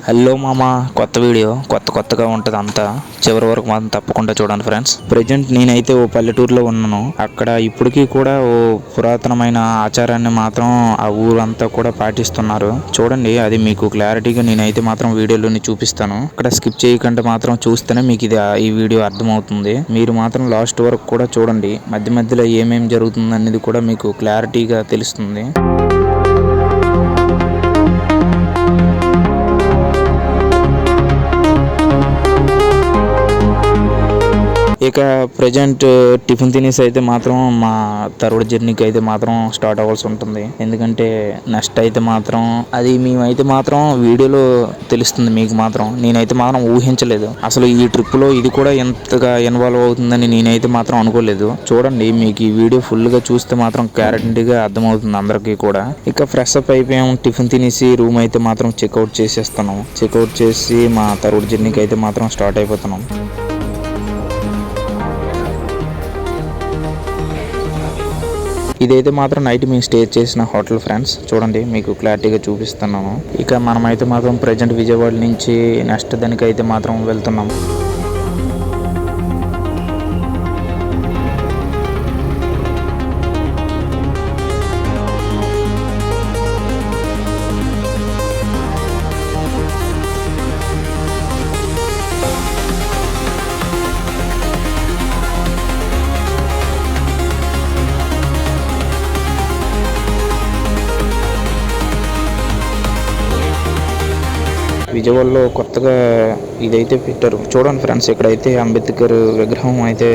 Hello మామ, కొత్త video కొత్తగా ఉంటుంది అంతా. చివరి వరకు మాత్రం తప్పకుండా చూడండి ఫ్రెండ్స్. ప్రజెంట్ నేనైతే ఓ పల్లెటూరులో ఉన్నాను. అక్కడ ఇప్పటికీ కూడా ఓ పురాతనమైన ఆచారాన్ని మాత్రం ఆ ఊరంతా కూడా పాటిస్తున్నారు. చూడండి, అది మీకు క్లారిటీగా నేనైతే మాత్రం వీడియోలోని చూపిస్తాను. ఇక్కడ స్కిప్ చేయకుండా మాత్రం చూస్తేనే మీకు ఈ వీడియో అర్థమవుతుంది. మీరు మాత్రం లాస్ట్ వరకు కూడా చూడండి. మధ్య మధ్యలో ఏమేమి జరుగుతుంది అనేది కూడా మీకు క్లారిటీగా తెలుస్తుంది. ఇక ప్రజెంట్ టిఫిన్ తినేసి అయితే మాత్రం మా తరుడు జర్నీకి అయితే మాత్రం స్టార్ట్ అవ్వాల్సి ఉంటుంది. ఎందుకంటే నెక్స్ట్ అయితే మాత్రం అది మేమైతే మాత్రం వీడియోలో తెలుస్తుంది మీకు మాత్రం. నేనైతే మాత్రం ఊహించలేదు అసలు ఈ ట్రిప్ లో ఇది కూడా ఎంతగా ఇన్వాల్వ్ అవుతుందని నేనైతే మాత్రం అనుకోలేదు. చూడండి, మీకు ఈ వీడియో ఫుల్ గా చూస్తే మాత్రం గ్యారంటీగా అర్థమవుతుంది అందరికీ కూడా. ఇక ఫ్రెష్ అప్ అయిపోయాం, టిఫిన్ తినేసి రూమ్ అయితే మాత్రం చెక్అవుట్ చేసేస్తున్నాం. చెక్అవుట్ చేసి మా తరుడు జర్నీకి అయితే మాత్రం స్టార్ట్ అయిపోతున్నాం. ఇదైతే మాత్రం నైట్ మేము స్టే చేసిన హోటల్ ఫ్రెండ్స్. చూడండి, మీకు క్లారిటీగా చూపిస్తున్నాను. ఇక మనమైతే మాత్రం ప్రజెంట్ విజయవాడ నుంచి నెక్స్ట్ దానికి అయితే మాత్రం వెళ్తున్నాం. విజయవాడలో కొత్తగా ఇదైతే పెట్టారు. చూడండి ఫ్రెండ్స్, ఇక్కడైతే అంబేద్కర్ విగ్రహం అయితే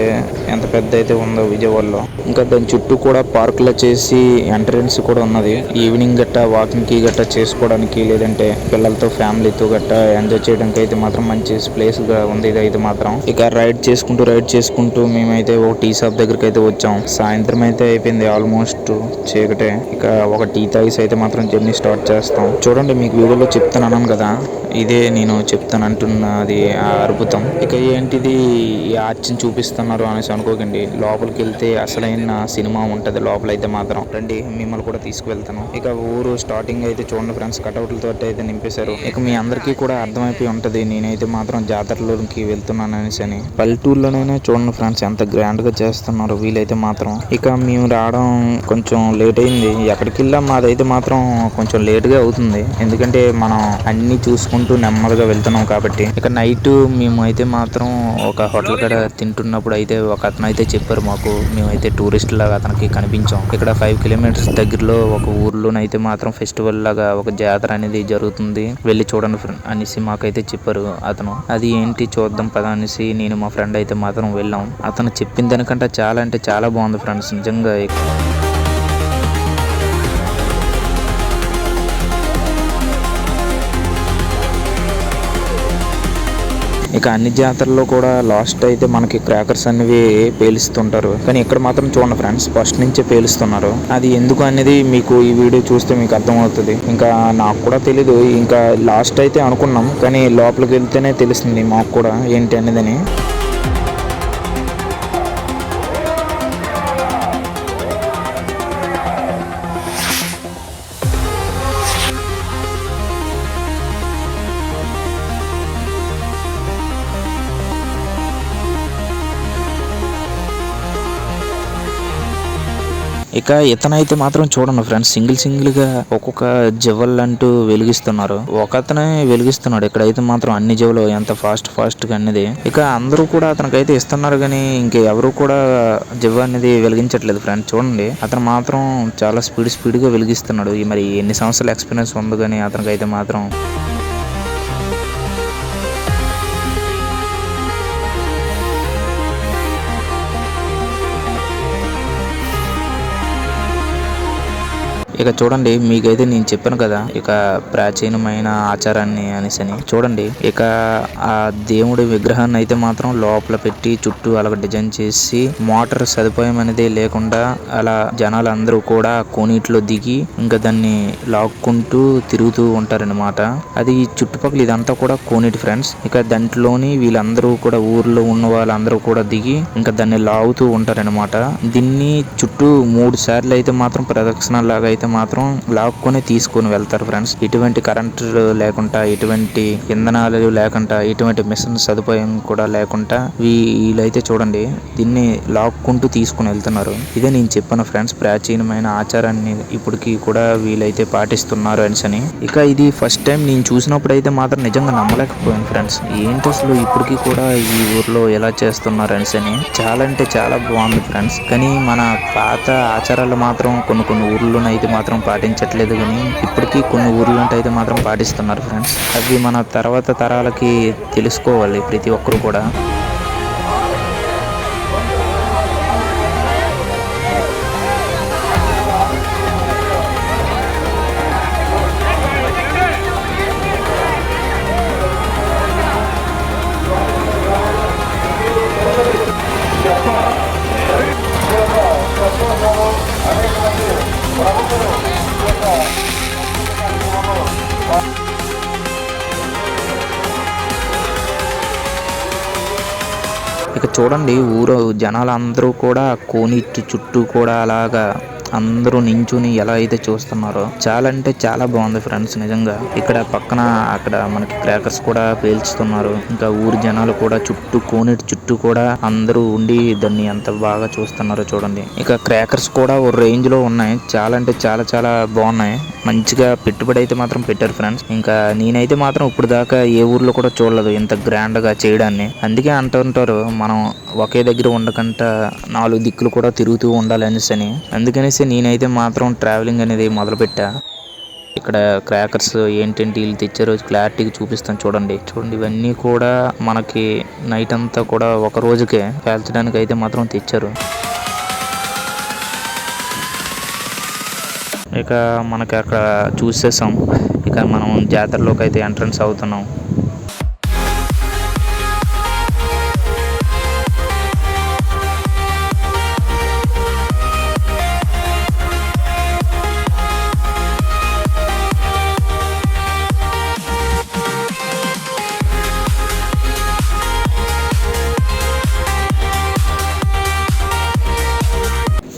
ఎంత పెద్ద అయితే ఉందో విజయవాడలో. ఇంకా దాని చుట్టూ కూడా పార్కులో చేసి ఎంట్రన్స్ కూడా ఉన్నది. ఈవినింగ్ గట్టా వాకింగ్ కి గట్టా చేసుకోవడానికి, లేదంటే పిల్లలతో ఫ్యామిలీతో గట్టా ఎంజాయ్ చేయడానికి అయితే మాత్రం మంచి ప్లేస్ గా ఉంది ఇదైతే మాత్రం. ఇక రైడ్ చేసుకుంటూ మేమైతే ఒక టీ షాప్ దగ్గరికి అయితే వచ్చాం. సాయంత్రం అయితే అయిపోయింది, ఆల్మోస్ట్ చీకటే. ఇక ఒక టీ తాగేసి అయితే మాత్రం జర్నీ స్టార్ట్ చేస్తాం. చూడండి, మీకు వీడియోలో చెప్తాను కదా, ఇదే నేను చెప్తానంటున్నది ఆ అద్భుతం. ఇక ఏంటిది ఈ ఆర్చిని చూపిస్తున్నారు అనేసి అనుకోకండి. లోపలికి వెళ్తే అసలైన సినిమా ఉంటది లోపలైతే మాత్రం. రండి, మిమ్మల్ని కూడా తీసుకువెళ్తాను. ఇక ఊరు స్టార్టింగ్ అయితే చూడండి ఫ్రెండ్స్, కటౌట్లతో అయితే నింపేశారు. ఇక మీ అందరికీ కూడా అర్థమైపోయి ఉంటది నేనైతే మాత్రం జాతరలోకి వెళ్తున్నాను అనేసి అని. పల్లెటూరులోనే చూడండి ఫ్రెండ్స్ ఎంత గ్రాండ్ గా చేస్తున్నారు వీలైతే మాత్రం. ఇక మేము రావడం కొంచెం లేట్ అయింది. ఎక్కడికి వెళ్ళాం మాదైతే మాత్రం కొంచెం లేట్ గా అవుతుంది. ఎందుకంటే మనం అన్ని చూసుకుంటూ నెమ్మదిగా వెళ్తున్నాం కాబట్టి. ఇక నైట్ మేము అయితే మాత్రం ఒక హోటల్ కాడ తింటున్నప్పుడు అయితే ఒక అతను అయితే చెప్పారు మాకు. మేమైతే టూరిస్ట్ లాగా అతనికి కనిపించాం. ఇక్కడ 5 కిలోమీటర్స్ దగ్గరలో ఒక ఊర్లోనైతే మాత్రం ఫెస్టివల్ లాగా ఒక జాతర అనేది జరుగుతుంది, వెళ్ళి చూడండి అనేసి మాకైతే చెప్పారు అతను. అది ఏంటి చూద్దాం పదా అనేసి నేను మా ఫ్రెండ్ అయితే మాత్రం వెళ్ళాం. అతను చెప్పిన దానికంటే చాలా అంటే చాలా బాగుంది ఫ్రెండ్స్ నిజంగా. ఇక అన్ని జాతరల్లో కూడా లాస్ట్ అయితే మనకి క్రాకర్స్ అనేవి పేలుస్తుంటారు, కానీ ఇక్కడ మాత్రం చూడండి ఫ్రెండ్స్ ఫస్ట్ నుంచే పేలుస్తున్నారు. అది ఎందుకు అనేది మీకు ఈ వీడియో చూస్తే మీకు అర్థమవుతుంది. ఇంకా నాకు కూడా తెలీదు, ఇంకా లాస్ట్ అయితే అనుకున్నాం, కానీ లోపలికి వెళ్తేనే తెలుస్తుంది మాకు కూడా ఏంటి అనేదని. ఇక ఇతనైతే మాత్రం చూడండి ఫ్రెండ్స్, సింగిల్ గా ఒక్కొక్క జవల్ అంటూ వెలిగిస్తున్నారు. ఒకతనే వెలిగిస్తున్నాడు. ఇక్కడైతే మాత్రం అన్ని జవలు ఎంత ఫాస్ట్ గా అనేది. ఇక అందరూ కూడా అతనికైతే ఇస్తున్నారు, కానీ ఇంక ఎవరు కూడా జవ్వ అనేది వెలిగించట్లేదు ఫ్రెండ్స్. చూడండి, అతను మాత్రం చాలా స్పీడ్ గా వెలిగిస్తున్నాడు. మరి ఎన్ని సంవత్సరాల ఎక్స్పీరియన్స్ ఉంది కానీ అతనికైతే మాత్రం. ఇక చూడండి, మీకైతే నేను చెప్పాను కదా ఇక ప్రాచీనమైన ఆచారాన్ని అనేసని. చూడండి, ఇక ఆ దేవుడి విగ్రహాన్ని అయితే మాత్రం లోపల పెట్టి చుట్టూ అలాగ డిజైన్ చేసి మోటార్ సదుపాయం అనేది లేకుండా అలా జనాలు అందరూ కూడా కోనీటిలో దిగి ఇంకా దాన్ని లాక్కుంటూ తిరుగుతూ ఉంటారనమాట. అది చుట్టుపక్కల ఇదంతా కూడా కోనీటి ఫ్రెండ్స్. ఇక దాంట్లోని వీళ్ళందరూ కూడా ఊర్లో ఉన్న వాళ్ళందరూ కూడా దిగి ఇంకా దాన్ని లాగుతూ ఉంటారనమాట. దీన్ని చుట్టూ 3 సార్లు అయితే మాత్రం ప్రదక్షిణ లాగా అయితే అయితే మాత్రం లాక్కొని తీసుకొని వెళ్తారు ఫ్రెండ్స్. ఇటువంటి కరెంటు లేకుండా, ఇటువంటి ఇంధనాలు లేకుండా, ఇటువంటి మిషన్ సదుపాయం కూడా లేకుండా వీళ్ళైతే చూడండి దీన్ని లాక్కుంటూ తీసుకుని వెళ్తున్నారు. ఇదే నేను చెప్పాను ఫ్రెండ్స్, ప్రాచీనమైన ఆచారాన్ని ఇప్పటికి కూడా వీళ్ళైతే పాటిస్తున్నారు అని. ఇక ఇది ఫస్ట్ టైం నేను చూసినప్పుడు అయితే మాత్రం నిజంగా నమ్మలేకపోయాను ఫ్రెండ్స్. ఏంటి అసలు ఇప్పటికీ కూడా ఈ ఊర్లో ఎలా చేస్తున్నారు అని. చాలా అంటే చాలా బాగుంది ఫ్రెండ్స్. కానీ మన పాత ఆచారాలు మాత్రం కొన్ని ఊర్లోనే అయితే మాత్రం పాటించట్లేదు, కానీ ఇప్పటికీ కొన్ని ఊర్లో అయితే మాత్రం పాటిస్తున్నారు ఫ్రెండ్స్. అవి మన తర్వాత తరాలకి తెలుసుకోవాలి ప్రతి ఒక్కరు కూడా. ఇక చూడండి ఊరు జనాలు అందరూ కూడా కోనేటి చుట్టూ కూడా అలాగా అందరూ నించుని ఎలా అయితే చూస్తున్నారో చాలా అంటే చాలా బాగుంది ఫ్రెండ్స్ నిజంగా. ఇక్కడ పక్కన అక్కడ మనకి క్రాకర్స్ కూడా పేల్చుతున్నారు. ఇంకా ఊరి జనాలు కూడా చుట్టూ కోనేటి చుట్టూ కూడా అందరూ ఉండి దాన్ని ఎంత బాగా చూస్తున్నారో చూడండి. ఇక క్రాకర్స్ కూడా ఓ రేంజ్ లో ఉన్నాయి. చాలా అంటే చాలా చాలా బాగున్నాయి. మంచిగా పెట్టుబడి అయితే మాత్రం పెట్టారు ఫ్రెండ్స్. ఇంకా నేనైతే మాత్రం ఇప్పుడు దాకా ఏ ఊర్లో కూడా చూడలేదు ఇంత గ్రాండ్ గా చేయడాన్ని. అందుకే అంటుంటారు మనం ఒకే దగ్గర ఉండకుండా 4 దిక్కులు కూడా తిరుగుతూ ఉండాలి అనేసి. అందుకనేసి నేనైతే మాత్రం ట్రావెలింగ్ అనేది మొదలుపెట్టా. ఇక్కడ క్రాకర్స్ ఏంటంటే వీళ్ళు తెచ్చారో క్లారిటీగా చూపిస్తాను చూడండి. ఇవన్నీ కూడా మనకి నైట్ అంతా కూడా ఒక రోజుకే పేల్చడానికి అయితే మాత్రం తెచ్చారు. ఇక మనకి అక్కడ చూసేసాం. ఇక మనం జాతరలోకి అయితే ఎంట్రన్స్ అవుతున్నాం.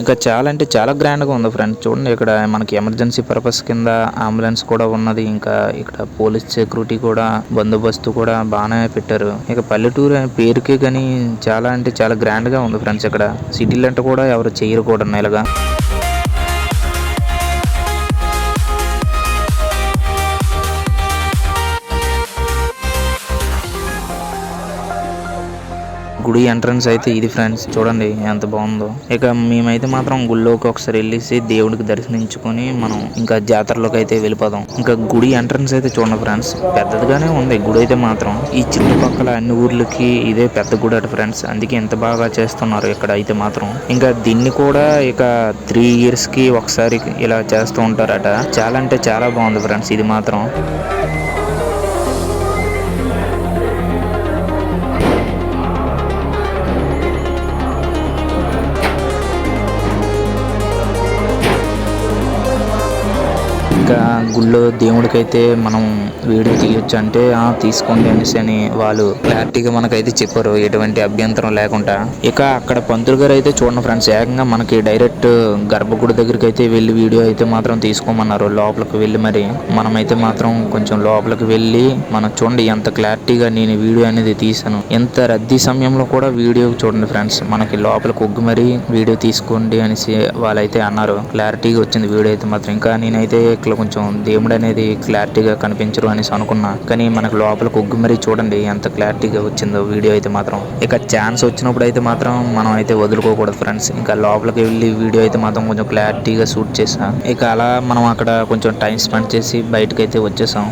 ఇంకా చాలా అంటే చాలా గ్రాండ్గా ఉంది ఫ్రెండ్స్. చూడండి ఇక్కడ మనకి ఎమర్జెన్సీ పర్పస్ కింద అంబులెన్స్ కూడా ఉన్నది. ఇంకా ఇక్కడ పోలీస్ సెక్యూరిటీ కూడా బందోబస్తు కూడా బాగానే పెట్టారు. ఇక పల్లెటూరు అనే పేరుకే కానీ చాలా అంటే చాలా గ్రాండ్గా ఉంది ఫ్రెండ్స్. ఇక్కడ సిటీలు అంటే కూడా ఎవరు చేయరు కూడా ఇలాగా. గుడి ఎంట్రన్స్ అయితే ఇది ఫ్రెండ్స్. చూడండి ఎంత బాగుందో. ఇక మేమైతే మాత్రం గుడిలోకి ఒకసారి వెళ్ళేసి దేవుడికి దర్శనించుకొని మనం ఇంకా జాతరలోకి అయితే వెళ్ళిపోదాం. ఇంకా గుడి ఎంట్రన్స్ అయితే చూడండి ఫ్రెండ్స్, పెద్దదిగానే ఉంది గుడి అయితే మాత్రం. ఈ చుట్టుపక్కల అన్ని ఊర్లకి ఇదే పెద్ద గుడి అట ఫ్రెండ్స్. అందుకే ఎంత బాగా చేస్తున్నారు ఇక్కడ అయితే మాత్రం. ఇంకా దీన్ని కూడా ఇక 3 years కి ఒకసారి ఇలా చేస్తూ ఉంటారట. చాలా అంటే చాలా బాగుంది ఫ్రెండ్స్ ఇది మాత్రం. ఇంకా గుళ్ళో దేవుడికైతే మనం వీడియో తీయొచ్చు అంటే తీసుకోండి అని వాళ్ళు క్లారిటీగా మనకైతే చెప్పారు, ఎటువంటి అభ్యంతరం లేకుండా. ఇక అక్కడ పంతులు గారు అయితే చూడండి ఫ్రెండ్స్, ఏకంగా మనకి డైరెక్ట్ గర్భగుడి దగ్గరికి అయితే వెళ్ళి వీడియో అయితే మాత్రం తీసుకోమన్నారు. లోపలికి వెళ్ళి మరి మనమైతే మాత్రం కొంచెం లోపలికి వెళ్ళి మనం చూడండి ఎంత క్లారిటీగా నేను వీడియో అనేది తీసాను. ఎంత రద్దీ సమయంలో కూడా వీడియో చూడండి ఫ్రెండ్స్, మనకి లోపలికి ఒగ్గు మరి వీడియో తీసుకోండి అనేసి వాళ్ళైతే అన్నారు. క్లారిటీగా వచ్చింది వీడియో అయితే మాత్రం. ఇంకా నేనైతే కొంచెం దేవుడు అనేది క్లారిటీగా కనిపించరు అనేసి అనుకున్నా, కానీ మనకు లోపలికి ఒగ్గు మరీ చూడండి ఎంత క్లారిటీగా వచ్చిందో వీడియో అయితే మాత్రం. ఇక ఛాన్స్ వచ్చినప్పుడు అయితే మాత్రం మనం అయితే వదులుకోకూడదు ఫ్రెండ్స్. ఇంకా లోపలికి వెళ్ళి వీడియో అయితే మాత్రం కొంచెం క్లారిటీగా షూట్ చేసాం. ఇక అలా మనం అక్కడ కొంచెం టైం స్పెండ్ చేసి బయటకు అయితే వచ్చేసాం.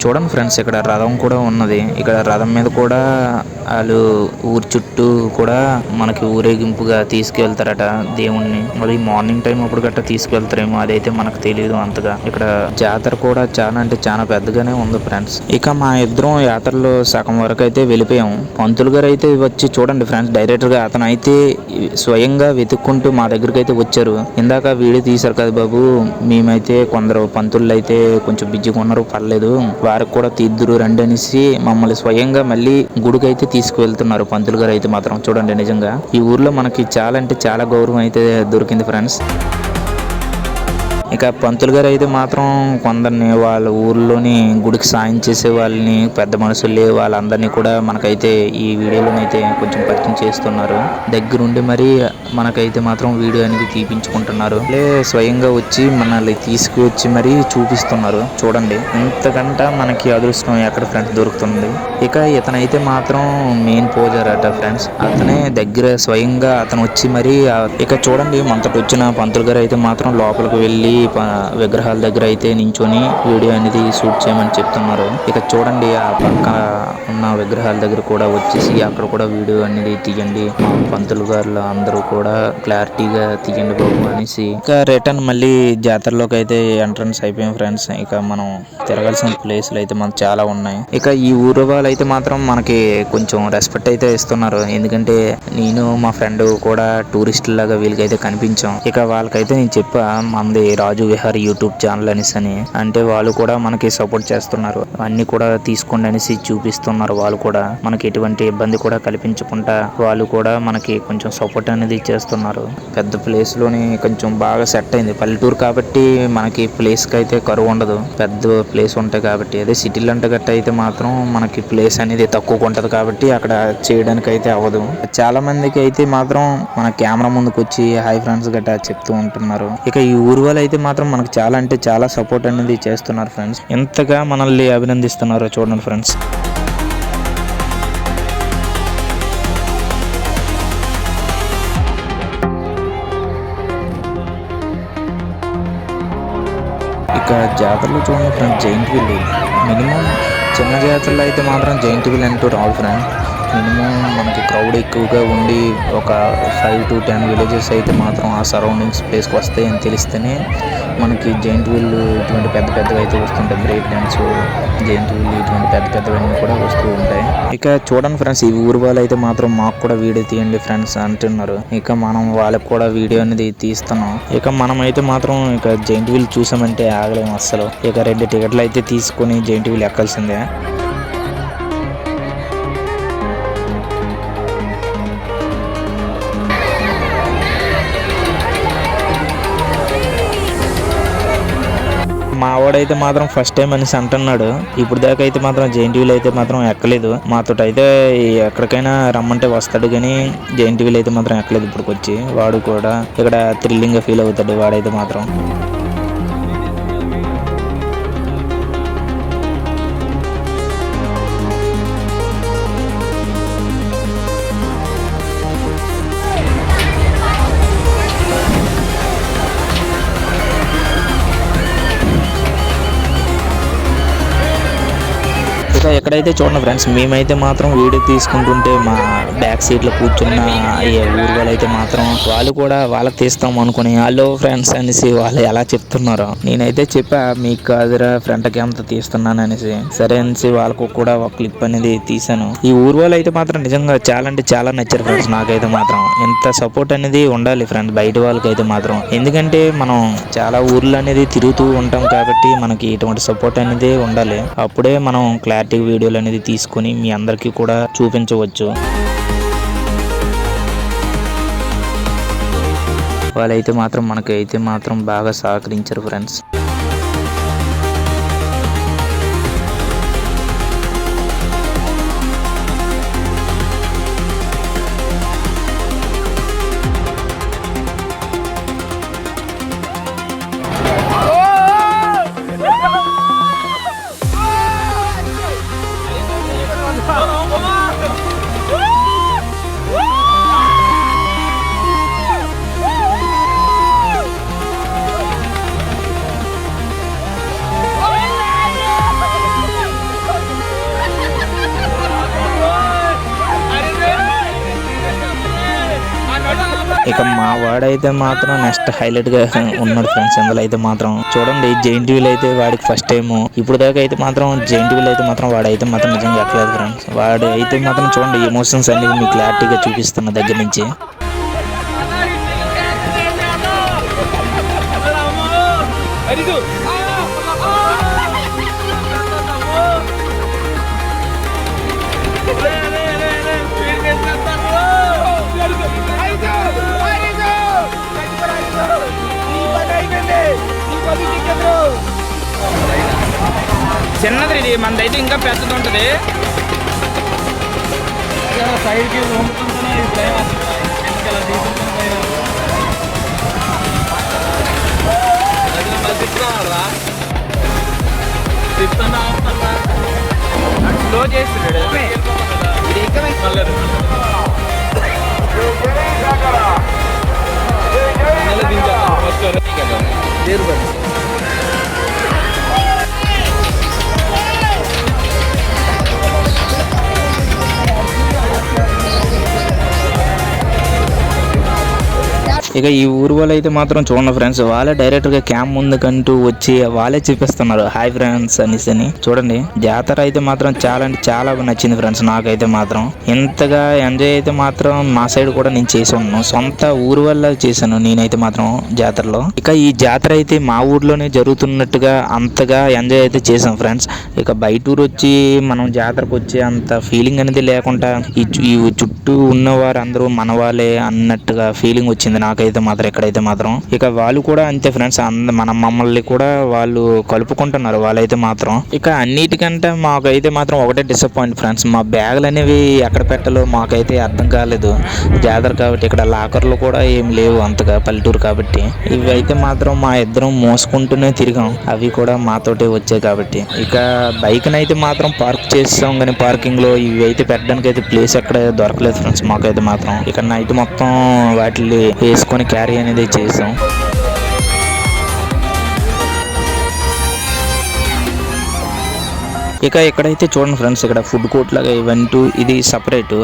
చూడండి ఫ్రెండ్స్, ఇక్కడ రథం కూడా ఉన్నది. ఇక్కడ రథం మీద కూడా వాళ్ళు ఊరు చుట్టూ కూడా మనకి ఊరేగింపుగా తీసుకెళ్తారట దేవుణ్ణి. అది మార్నింగ్ టైం అప్పుడు గట్రా తీసుకెళ్తారేమో, అదైతే మనకు తెలియదు అంతగా. ఇక్కడ జాతర కూడా చాలా అంటే చాలా పెద్దగానే ఉంది ఫ్రెండ్స్. ఇక మా ఇద్దరం యాత్రలో సగం వరకు అయితే వెళ్ళిపోయాము. పంతులు గారు అయితే వచ్చి చూడండి ఫ్రెండ్స్, డైరెక్టర్ గా అతను అయితే స్వయంగా వెతుక్కుంటూ మా దగ్గరికి అయితే వచ్చారు. ఇందాక వీడియో తీశారు కదా బాబు, మేమైతే కొందరు పంతులు అయితే కొంచెం బిజీగా ఉన్నారు, పర్లేదు వారికి కూడా తీద్దురు రండి అనేసి మమ్మల్ని స్వయంగా మళ్ళీ గుడికి అయితే తీసుకువెళ్తున్నారు పంతులు గారు అయితే మాత్రం. చూడండి, నిజంగా ఈ ఊర్లో మనకి చాలా అంటే చాలా గౌరవం అయితే దొరికింది ఫ్రెండ్స్. ఇక పంతులు గారు అయితే మాత్రం కొందరిని వాళ్ళ ఊర్లోని గుడికి సాయం చేసే వాళ్ళని, పెద్ద మనుషులు వాళ్ళందరినీ కూడా మనకైతే ఈ వీడియోలోనైతే కొంచెం పరిచయం చేస్తున్నారు. దగ్గరుండి మరి మనకైతే మాత్రం వీడియో అనేది తీపించుకుంటున్నారు. స్వయంగా వచ్చి మనల్ని తీసుకువచ్చి మరి చూపిస్తున్నారు. చూడండి, ఇంతకంట మనకి అదృష్టం ఎక్కడ ఫ్రెండ్స్ దొరుకుతుంది. ఇక ఇతనైతే మాత్రం మెయిన్ పోజర్ అట ఫ్రెండ్స్. అతనే దగ్గర స్వయంగా అతను వచ్చి మరి ఇక చూడండి, మనతోటి వచ్చిన పంతులు గారు అయితే మాత్రం లోపలికి వెళ్ళి విగ్రహాల దగ్గర అయితే నించొని వీడియో అనేది షూట్ చేయమని చెప్తున్నారు. ఇక చూడండి, ఆ పక్క ఉన్న విగ్రహాల దగ్గర కూడా వచ్చేసి అక్కడ కూడా వీడియో అనేది తీయండి, మా పంతులు గారు అందరూ కూడా క్లారిటీగా తీయండి బాబు అనేసి. ఇక రిటర్న్ మళ్ళీ జాతరలోకి అయితే ఎంట్రన్స్ అయిపోయాం ఫ్రెండ్స్. ఇక మనం తిరగాల్సిన ప్లేస్లు అయితే మనకు చాలా ఉన్నాయి. ఇక ఈ ఊరు వాళ్ళు అయితే మాత్రం మనకి కొంచెం రెస్పెక్ట్ అయితే ఇస్తున్నారు. ఎందుకంటే నేను మా ఫ్రెండ్ కూడా టూరిస్ట్ లాగా వీళ్ళకైతే కనిపించాం. ఇక వాళ్ళకైతే నేను చెప్పా, మనది రాజు విహారీ యూట్యూబ్ ఛానల్ అని. అంటే వాళ్ళు కూడా మనకి సపోర్ట్ చేస్తున్నారు, అన్ని కూడా తీసుకోండి అనేసి చూపిస్తున్నారు. వాళ్ళు కూడా మనకి ఎటువంటి ఇబ్బంది కూడా కల్పించకుండా వాళ్ళు కూడా మనకి కొంచెం సపోర్ట్ అనేది చేస్తున్నారు. పెద్ద ప్లేస్ లోని కొంచెం బాగా సెట్ అయింది. పల్లెటూరు కాబట్టి మనకి ప్లేస్ కి అయితే కరువు ఉండదు, పెద్ద ప్లేస్ ఉంటాయి కాబట్టి. అదే సిటీలు అంటే గట్ట అయితే మాత్రం మనకి ప్లేస్ అనేది తక్కువ ఉంటది కాబట్టి అక్కడ చేయడానికి అయితే అవ్వదు. చాలా మందికి అయితే మాత్రం మన కెమెరా ముందుకు వచ్చి హాయ్ ఫ్రెండ్స్ గట్టా చెప్తూ ఉంటున్నారు. ఇక ఈ ఊరు వాళ్ళు అయితే మాత్రం మనకు చాలా అంటే చాలా సపోర్ట్ అనేది చేస్తున్నారు ఫ్రెండ్స్. ఎంతగా మనల్ని అభినందిస్తున్నారో చూడండి ఫ్రెండ్స్. ఇక జాతరలో చూడండి ఫ్రెండ్స్, జైంట్ వీల్ మినిమం చిన్న జాతరలో అయితే మాత్రం జైంట్ వీల్ అంటూ రావు ఫ్రెండ్స్. మినిమం మనకి క్రౌడ్ ఎక్కువగా ఉండి ఒక 5 to 10 విలేజెస్ అయితే మాత్రం ఆ సరౌండింగ్స్ ప్లేస్కి వస్తాయని తెలిస్తేనే మనకి జైంట్ వీల్ ఇటువంటి పెద్ద పెద్దగా అయితే వస్తుంటాయి. బ్రేక్ డ్యాన్స్, జైంట్ వీల్ ఇటువంటి పెద్ద పెద్దవన్నీ కూడా వస్తూ ఉంటాయి. ఇక చూడండి ఫ్రెండ్స్, ఈ ఊరు వాళ్ళు అయితే మాత్రం మాకు కూడా వీడియో తీయండి ఫ్రెండ్స్ అంటున్నారు. ఇక మనం వాళ్ళకి కూడా వీడియో అనేది తీస్తున్నాం. ఇక మనం అయితే మాత్రం ఇక జైంట్ వీల్ చూసామంటే ఆగలేము అస్సలు. ఇక 2 టికెట్లు అయితే తీసుకొని జైంట్ వీల్ ఎక్కాల్సిందే. మా వాడైతే మాత్రం ఫస్ట్ టైం అనేసి అంటున్నాడు. ఇప్పుడు దాకా అయితే మాత్రం జైంట్ వీల్ అయితే మాత్రం ఎక్కలేదు. మాతో అయితే ఎక్కడికైనా రమ్మంటే వస్తాడు కానీ జైంట్ వీల్ అయితే మాత్రం ఎక్కలేదు ఇప్పటికి వచ్చి. వాడు కూడా ఇక్కడ థ్రిల్లింగ్ గా ఫీల్ అవుతాడు వాడైతే మాత్రం. ఎక్కడైతే చూడండి ఫ్రెండ్స్, మేమైతే మాత్రం వీడియో తీసుకుంటుంటే మా బ్యాక్ సీట్ లో కూర్చున్న ఊరు వాళ్ళు అయితే మాత్రం వాళ్ళు కూడా వాళ్ళకి తీస్తాం అనుకుని హలో ఫ్రెండ్స్ అనేసి వాళ్ళు ఎలా చెప్తున్నారో. నేనైతే చెప్పా, మీకు కాదురా ఫ్రంట్ కెమెరా తీస్తున్నాను అనేసి. సరే అనేసి వాళ్ళకు కూడా ఒక క్లిప్ అనేది తీసాను. ఈ ఊరు వాళ్ళు అయితే మాత్రం నిజంగా చాలా అంటే చాలా నచ్చారు ఫ్రెండ్స్. నాకైతే మాత్రం ఇంత సపోర్ట్ అనేది ఉండాలి ఫ్రెండ్స్ బయట వాళ్ళకి అయితే మాత్రం. ఎందుకంటే మనం చాలా ఊర్లు అనేది తిరుగుతూ ఉంటాం కాబట్టి మనకి ఇటువంటి సపోర్ట్ అనేది ఉండాలి. అప్పుడే మనం క్లారిటీ వీడియోలు అనేది తీసుకొని మీ అందరికీ కూడా చూపించవచ్చు. వాళ్ళైతే మాత్రం మనకైతే మాత్రం బాగా సహకరించారు ఫ్రెండ్స్. ఇక మా వాడైతే మాత్రం నెక్స్ట్ హైలైట్ గా ఉన్నాడు ఫ్రెండ్స్. ఇందులో అయితే మాత్రం చూడండి జైంట్ వీల్ అయితే వాడికి ఫస్ట్ టైం. ఇప్పుడు దాకా అయితే మాత్రం జైంట్ వీల్ అయితే మాత్రం వాడైతే మాత్రం నిజంగా ఎక్కలేదు ఫ్రెండ్స్. వాడు అయితే మాత్రం చూడండి ఎమోషన్స్ అన్ని మీకు క్లారిటీగా చూపిస్తున్న దగ్గర నుంచి. చిన్నది ఇది, మనదైతే ఇంకా పెద్దది ఉంటుంది. సైడ్కి స్లో చేస్తున్నాడు. ఇక ఈ ఊరు వాళ్ళు అయితే మాత్రం చూడండి ఫ్రెండ్స్, వాళ్ళే డైరెక్ట్ గా క్యాంప్ ముందుకంటూ వచ్చి వాళ్ళే చూపిస్తున్నారు హాయ్ ఫ్రెండ్స్ అని. చూడండి జాతర అయితే మాత్రం చాలా అంటే చాలా నచ్చింది ఫ్రెండ్స్. నాకైతే మాత్రం ఇంతగా ఎంజాయ్ అయితే మాత్రం మా సైడ్ కూడా నేను చేసి ఉన్నాను. సొంత ఊరు వల్ల చేశాను నేనైతే మాత్రం జాతరలో. ఇక ఈ జాతర అయితే మా ఊర్లోనే జరుగుతున్నట్టుగా అంతగా ఎంజాయ్ అయితే చేసాం ఫ్రెండ్స్. ఇక బయట ఊరు వచ్చి మనం జాతరకు వచ్చి అంత ఫీలింగ్ అనేది లేకుండా ఈ చుట్టూ ఉన్నవారు అందరూ మన వాళ్ళే అన్నట్టుగా ఫీలింగ్ వచ్చింది నాకైతే మాత్రం. ఇక్కడైతే మాత్రం ఇక వాళ్ళు కూడా అంతే ఫ్రెండ్స్. మన మమ్మల్ని కూడా వాళ్ళు కలుపుకుంటున్నారు వాళ్ళైతే మాత్రం. ఇక అన్నిటికంటే మాకైతే మాత్రం ఒకటే డిసప్పాయింట్ ఫ్రెండ్స్, మా బ్యాగులు అనేవి ఎక్కడ పెట్టాలో మాకైతే అర్థం కాలేదు. జాతర కాబట్టి ఇక్కడ లాకర్లు కూడా ఏం లేవు అంతగా, పల్లెటూరు కాబట్టి. ఇవి అయితే మాత్రం మా ఇద్దరం మోసుకుంటూనే తిరిగాం, అవి కూడా మాతోటే వచ్చాయి కాబట్టి. ఇక బైక్ అయితే మాత్రం పార్క్ చేస్తాం కానీ పార్కింగ్ లో ఇవి అయితే పెట్టడానికి అయితే ప్లేస్ ఎక్కడ దొరకలేదు ఫ్రెండ్స్ మాకైతే మాత్రం. ఇక నైట్ మొత్తం వాటిని వేసుకొని క్యారీ అనేది చేసాం. ఇక ఇక్కడైతే చూడండి ఫ్రెండ్స్, ఇక్కడ ఫుడ్ కోర్ట్ లాగా ఈవెంట్ ఇది సపరేట్.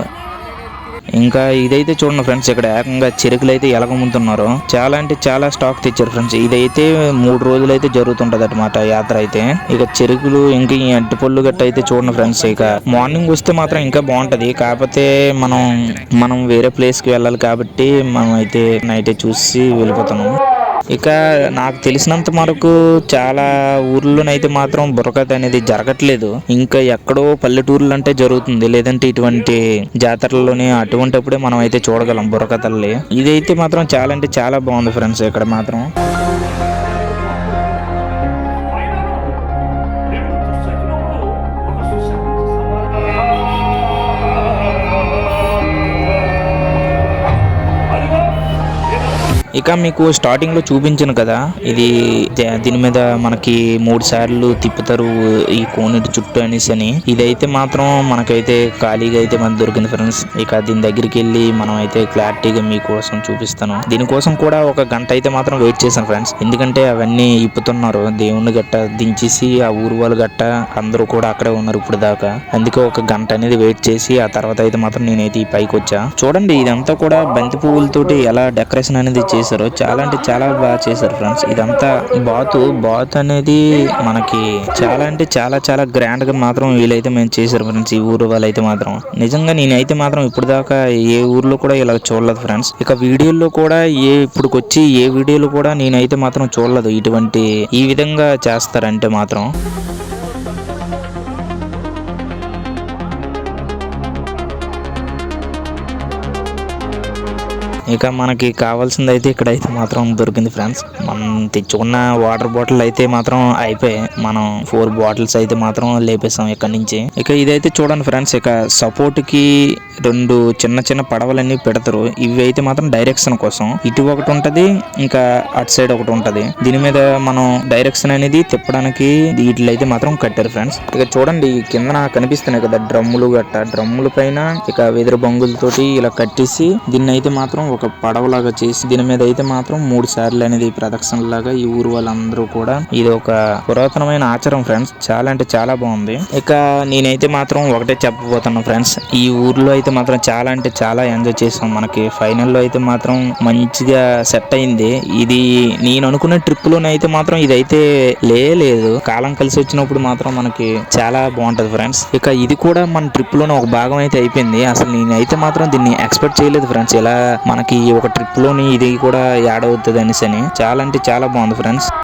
ఇంకా ఇదైతే చూడండి ఫ్రెండ్స్, ఇక్కడ ఏకంగా చెరుకులు అయితే ఎలగమ్ముతున్నారు. చాలా అంటే చాలా స్టాక్ తెచ్చారు ఫ్రెండ్స్. ఇదైతే 3 రోజులు అయితే జరుగుతుంటది అన్నమాట యాత్ర అయితే. ఇక చెరుకులు ఇంకా ఈ అరటిపళ్ళు గట్ట అయితే చూడండి ఫ్రెండ్స్. ఇక మార్నింగ్ వస్తే మాత్రం ఇంకా బాగుంటది, కాకపోతే మనం వేరే ప్లేస్ కి వెళ్ళాలి కాబట్టి మనం అయితే నైట్ చూసి వెళ్ళిపోతున్నాం. ఇక నాకు తెలిసినంత వరకు చాలా ఊర్లోనైతే మాత్రం బుర్రకథ అనేది జరగట్లేదు. ఇంకా ఎక్కడో పల్లెటూర్లు అంటే జరుగుతుంది, లేదంటే ఇటువంటి జాతరలోనే అటువంటిప్పుడే మనం అయితే చూడగలం బుర్రకథల్ని. ఇదైతే మాత్రం చాలా అంటే చాలా బాగుంది ఫ్రెండ్స్ ఇక్కడ మాత్రం. ఇక మీకు స్టార్టింగ్ లో చూపించాను కదా, ఇది దీని మీద మనకి 3 సార్లు తిప్పుతారు ఈ కోనేటి చుట్టూ అని. ఇదైతే మాత్రం మనకైతే ఖాళీగా అయితే మనకు దొరికింది ఫ్రెండ్స్. ఇక దీని దగ్గరికి వెళ్ళి మనం అయితే క్లారిటీగా మీకోసం చూపిస్తాను. దీనికోసం కూడా 1 గంట అయితే మాత్రం వెయిట్ చేశాను ఫ్రెండ్స్. ఎందుకంటే అవన్నీ ఇప్పుతున్నారు, దేవుణ్ణి గట్ట దించేసి ఆ ఊరు వాళ్ళు గట్ట అందరూ కూడా అక్కడే ఉన్నారు ఇప్పుడు దాకా. అందుకే 1 గంట అనేది వెయిట్ చేసి ఆ తర్వాత అయితే మాత్రం నేనైతే ఈ పైకి వచ్చా. చూడండి ఇదంతా కూడా బంతి పువ్వులతోటి ఎలా డెకరేషన్ అనేది చేశారు, చాలా అంటే చాలా బాగా చేశారు ఫ్రెండ్స్. ఇదంతా బాత్ అనేది మనకి చాలా అంటే చాలా చాలా గ్రాండ్ గా మాత్రం వీళ్ళైతే మేము చేశారు ఫ్రెండ్స్. ఈ ఊరు వాళ్ళైతే మాత్రం నిజంగా నేనైతే మాత్రం ఇప్పుడు దాకా ఏ ఊర్లో కూడా ఇలా చూడలేదు ఫ్రెండ్స్. ఇక వీడియోలో కూడా ఇప్పుడుకొచ్చి ఏ వీడియోలో కూడా నేనైతే మాత్రం చూడలేదు ఇటువంటి ఈ విధంగా చేస్తారంటే మాత్రం. ఇక మనకి కావాల్సింది అయితే ఇక్కడైతే మాత్రం దొరికింది ఫ్రెండ్స్. మనం తెచ్చుకున్న వాటర్ బాటిల్ అయితే మాత్రం అయిపోయాయి. మనం 4 బాటిల్స్ అయితే మాత్రం లేపేసాం ఇక్కడ నుంచి. ఇక ఇదైతే చూడండి ఫ్రెండ్స్, ఇక సపోర్ట్ కి 2 చిన్న చిన్న పడవలన్నీ పెడతారు. ఇవి అయితే మాత్రం డైరెక్షన్ కోసం ఇటు ఒకటి ఉంటది, ఇంకా అటు సైడ్ ఒకటి ఉంటది. దీని మీద మనం డైరెక్షన్ అనేది తిప్పడానికి వీటిలో అయితే మాత్రం కట్టారు ఫ్రెండ్స్. ఇక చూడండి కింద కనిపిస్తున్నాయి కదా డ్రమ్ములు గట్ట, డ్రమ్ముల పైన ఇక వెదురు బొంగులతోటి ఇలా కట్టేసి దీన్ని అయితే మాత్రం ఒక పడవలాగా చేసి దీని మీద అయితే మాత్రం 3 సార్లు అనేది ప్రదక్షిణ లాగా ఈ ఊరు వాళ్ళందరూ కూడా, ఇది ఒక పురాతనమైన ఆచారం ఫ్రెండ్స్. చాలా అంటే చాలా బాగుంది. ఇక నేనైతే మాత్రం ఒకటే చెప్పబోతున్నా ఫ్రెండ్స్, ఈ ఊర్లో అయితే మాత్రం చాలా అంటే చాలా ఎంజాయ్ చేసాం. మనకి ఫైనల్లో అయితే మాత్రం మంచిగా సెట్ అయింది. ఇది నేను అనుకున్న ట్రిప్ లోనే అయితే మాత్రం ఇదైతే లేదు. కాలం కలిసి వచ్చినప్పుడు మాత్రం మనకి చాలా బాగుంటది ఫ్రెండ్స్. ఇక ఇది కూడా మన ట్రిప్ లోనే ఒక భాగం అయితే అయిపోయింది. అసలు నేనైతే మాత్రం దీన్ని ఎక్స్పెక్ట్ చేయలేదు ఫ్రెండ్స్. ఇలా మనకి ఒక ట్రిప్ లోని ఇది కూడా యాడ్ అవుతుంది అనేసి. చాలా అంటే చాలా బాగుంది ఫ్రెండ్స్.